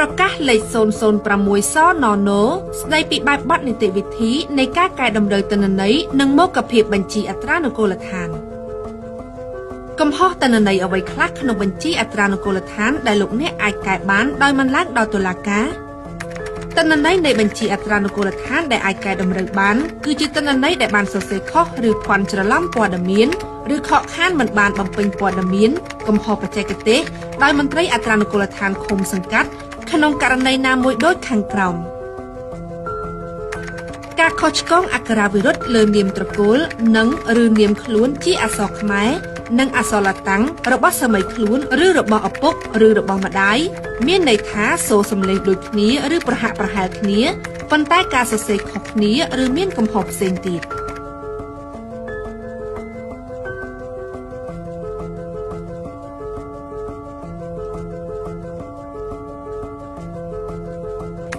ប្រកាសលេខ006សនណស្ដីពីបែបបទនីតិវិធីនៃការកែតម្រូវទិន្នន័យនិងមុខភាពបញ្ជីអត្រានុកូលដ្ឋានកំហុសទិន្នន័យអ្វីខ្លះក្នុងបញ្ជីអត្រានុកូលដ្ឋានដែលលោកអ្នកអាចកែបានដោយមិនឡើងដល់តុលាការទិន្នន័យនៃបញ្ជីអត្រានុកូលដ្ឋានដែលអាចកែតម្រូវបានគឺជាទិន្នន័យដែលបានសរសេរខុសឬភាន់ច្រឡំព័ត៌មានឬខកខានមិនបានបំពេញព័ត៌មានកំហុសបច្ចេកទេសដោយមន្ត្រីអត្រានុកូលដ្ឋានឃុំសង្កាត់ក្នុងករណីណាមួយដូចខាងក្រោមការខុសឆ្គងអក្ខរាវិរុទ្ធលើនាមត្រកូលនិងឬនាមខ្លួនជាអក្សរខ្មែរនិងអក្សរឡាតាំងរបស់សាមីខ្លួនឬរបស់ឪពុកឬរបស់ម្ដាយមានន័យថាសូរសំឡេងដូចគ្នាឬប្រហាក់ប្រហែលគ្នាប៉ុន្តែការសរសេរខុសគ្នាឬមានកំហុសផ្សេងទៀត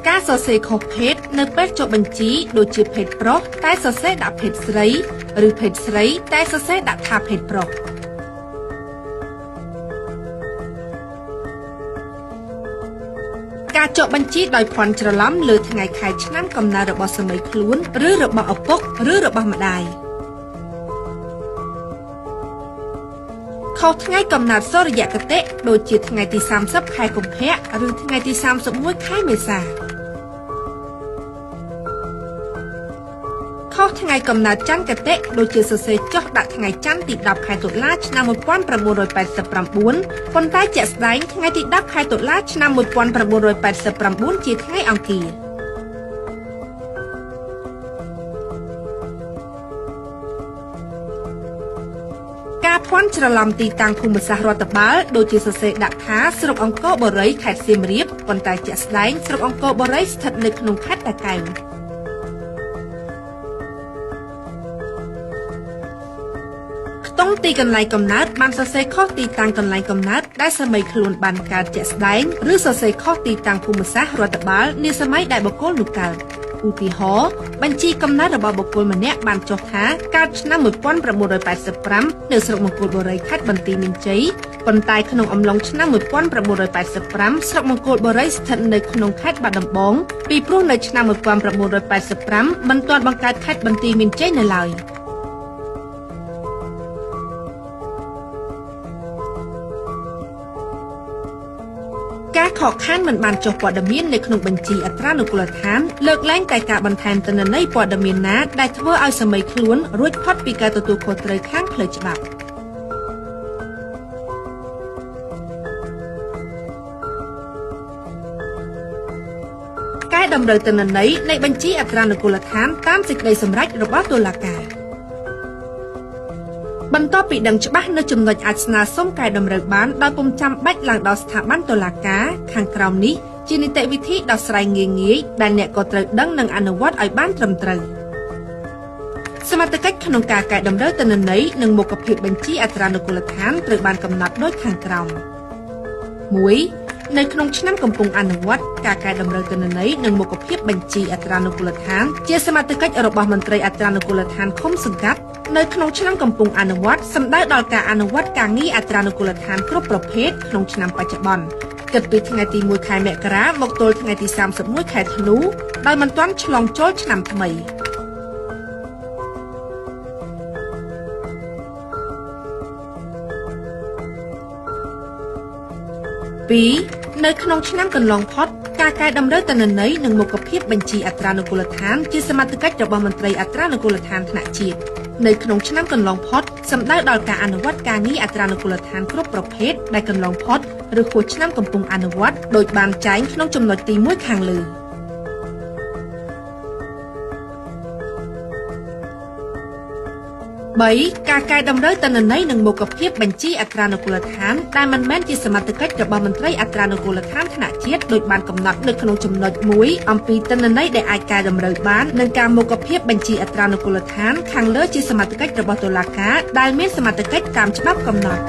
ការសរសេរខុសភេទនៅពេលចុះបញ្ជីដូចជាភេទប្រុសតែសរសេរដាក់ភេទស្រីឬភេទស្រីតែសរសេរដាក់ថាភេទប្រុសការចុះបញ្ជីដោយភាន់ច្រឡំលើថ្ងៃខែឆ្នាំកំណើតរបស់សាមីខ្លួនឬរបស់ឪពុកឬរបស់ម្ដាយខុសថ្ងៃកំណើតសូរ្យគតិដូចជាថ្ងៃទី30ខែកុម្ភៈឬថ្ងៃទី31ខែមេសាខុសថ្ងៃកំណើតច័ន្ទគតិដូចជាសរសេរចុះដាក់ថ្ងៃច័ន្ទទី10ខែតុលាឆ្នាំ1989ប៉ុន្តែជាក់ស្ដែងថ្ងៃទី10ខែតុលាឆ្នាំ1989ជាថ្ងៃអង្គារការភាន់ច្រឡំទីតាំងភូមិសាស្ត្ររដ្ឋបាលដូចជាសរសេរដាក់ថាស្រុកអង្គរបូរីខេត្តសៀមរាបប៉ុន្តែជាក់ស្ដែងស្រុកអង្គរបូរីស្ថិតនៅក្នុងខេត្តតាកែវខ្ទង់ទីកន្លែងកំណើតបានសរសេរខុសទីតាំងកន្លែងកំណើតដែលសាមីខ្លួនបានកើតជាក់ស្ដែងឬសរសេរខុសទីតាំងភូមិសាស្ត្ររដ្ឋបាលនាសម័យដែលបុគ្គលនោះកើតឧទាហរណ៍បញ្ជីកំណើតរបស់បុគ្គលម្នាក់បានចុះថាកើតឆ្នាំ1985នៅស្រុកមង្គលបុរីខេត្តបន្ទាយមានជ័យប៉ុន្តែក្នុងអំឡុងឆ្នាំ1985ស្រុកមង្គលបុរីស្ថិតនៅក្នុងខេត្តបាត់ដំបងពីព្រោះនៅឆ្នាំ1985មិនទាន់បង្កើតខេត្តបន្ទាយមានជ័យនៅឡើយការខកខានមិនបានចុះព័ត៌មាននៅក្នុងបញ្ជីអត្រានុកូលដ្ឋានលើកឡើងតែការបន្ថែមទិន្នន័យព័ត៌មានណាដែលធ្វើឲ្យសាមីខ្លួនរួចផុតពីការទទួលខុសត្រូវខាងផ្លូវច្បាប់កែតម្រូវទិន្នន័យនៃបញ្ជីអត្រានុកូលដ្ឋានតាមសេចក្តីសម្រេចរបស់តុលាការបន្ទាប់ពីដឹងច្បាស់នៅចំណុចអាចស្នើសុំកែតម្រូវបានដោយពុំចាំបាច់ឡើងដល់ស្ថាប័នតុលាការខាងក្រោមនេះជានីតិវិធីដោះស្រាយងាយៗដែលអ្នកក៏ត្រូវដឹងនិងអនុវត្តឲ្យបានត្រឹមត្រូវសមត្ថកិច្ចក្នុងការកែតម្រូវទិន្នន័យនិងមុខភាពបញ្ជីអត្រានុកូលដ្ឋានត្រូវបានកំណត់ដូចខាងក្រោម 1. នៅក្នុងឆ្នាំកំពុងអនុវត្តការកែតម្រូវទិន្នន័យនិងមុខភាពបញ្ជីអត្រានុកូលដ្ឋានជាសមត្ថកិច្ចរបស់មន្ត្រីអត្រានុកូលដ្ឋានឃុំសង្កាត់នៅក្នុងឆ្នាំកំពុងអនុវត្តសម្ដៅដល់ការអនុវត្តការងារអត្រានុកូលដ្ឋានគ្រប់ប្រភេទក្នុងឆ្នាំបច្ចុប្បន្នគិតពីថ្ងៃទី1ខែមករាមកទល់ថ្ងៃទី31ខែធ្នូដោយមិនទាន់ឆ្លងចូលឆ្នាំថ្មី2. នៅក្នុងឆ្នាំកន្លងផុតការកែតម្រូវទិន្នន័យនិងមុខភាពបញ្ជីអត្រានុកូលដ្ឋានជាសមត្ថកិច្ចរបស់មន្ត្រីអត្រានុកូលដ្ឋានថ្នាក់ជាតិនៅក្នុងឆ្នាំកន្លងផុតសម្ដៅដល់ការអនុវត្តការងារអត្រានុកូលដ្ឋានគ្រប់ប្រភេទដែលកន្លងផុតឬខួបឆ្នាំកំពុងអនុវត្តដោយបានចែងក្នុងចំណុចទី1ខាងលើ3. ការកែតម្រូវទិន្នន័យនិងមុខភាពបញ្ជីអត្រានុកូលដ្ឋានដែលមិនមែនជាសមត្ថកិច្ចរបស់មន្ត្រីអត្រានុកូលដ្ឋានថ្នាក់ជាតិដោយបានកំណត់នៅក្នុងចំណុច1អំពីទិន្នន័យដែលអាចកែតម្រូវបាននិងការមុខភាពបញ្ជីអត្រានុកូលដ្ឋានខាងលើជាសមត្ថកិច្ចរបស់តុលាការដែលមានសមត្ថកិច្ចតាមច្បាប់កំណត់